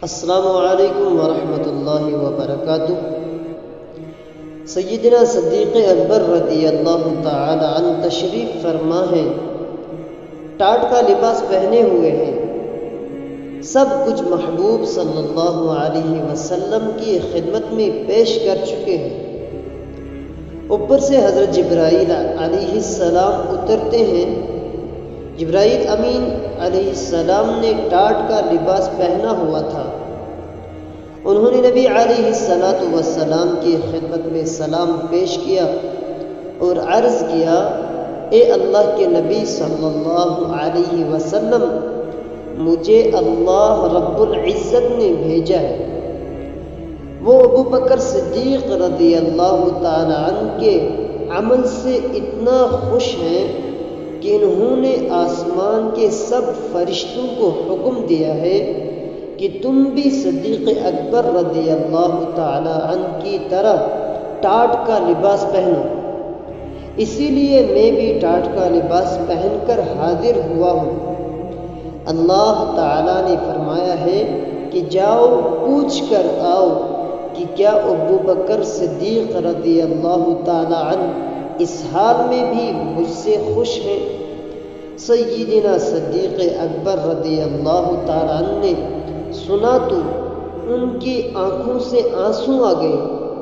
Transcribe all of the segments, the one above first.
السلام علیکم ورحمۃ اللہ وبرکاتہ۔ سیدنا صدیق اکبر رضی اللہ تعالی عنہ تشریف فرما ہیں، ٹاٹ کا لباس پہنے ہوئے ہیں، سب کچھ محبوب صلی اللہ علیہ وسلم کی خدمت میں پیش کر چکے ہیں۔ اوپر سے حضرت جبرائیل علیہ السلام اترتے ہیں۔ جبرائیل امین علیہ السلام نے ٹاٹ کا لباس پہنا ہوا تھا۔ انہوں نے نبی علیہ السلام کی خدمت میں سلام پیش کیا اور عرض کیا، اے اللہ کے نبی صلی اللہ علیہ وسلم، مجھے اللہ رب العزت نے بھیجا ہے۔ وہ ابو بکر صدیق رضی اللہ تعالی عنہ کے عمل سے اتنا خوش ہیں کہ انہوں نے آسمان کے سب فرشتوں کو حکم دیا ہے کہ تم بھی صدیق اکبر رضی اللہ تعالی عنہ کی طرح ٹاٹ کا لباس پہنو۔ اسی لیے میں بھی ٹاٹ کا لباس پہن کر حاضر ہوا ہوں۔ اللہ تعالی نے فرمایا ہے کہ جاؤ پوچھ کر آؤ کہ کیا ابو بکر صدیق رضی اللہ تعالی عنہ اس حال میں بھی مجھ سے خوش ہیں؟ سیدنا صدیق اکبر رضی اللہ تعالی عنہ نے سنا تو ان کی آنکھوں سے آنسو آ گئے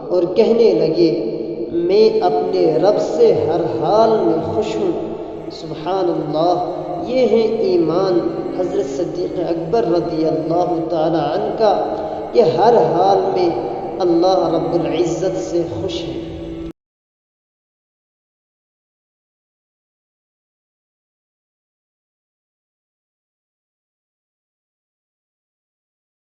اور کہنے لگے، میں اپنے رب سے ہر حال میں خوش ہوں۔ سبحان اللہ، یہ ہے ایمان حضرت صدیق اکبر رضی اللہ تعالی عنہ کا کہ ہر حال میں اللہ رب العزت سے خوش ہے۔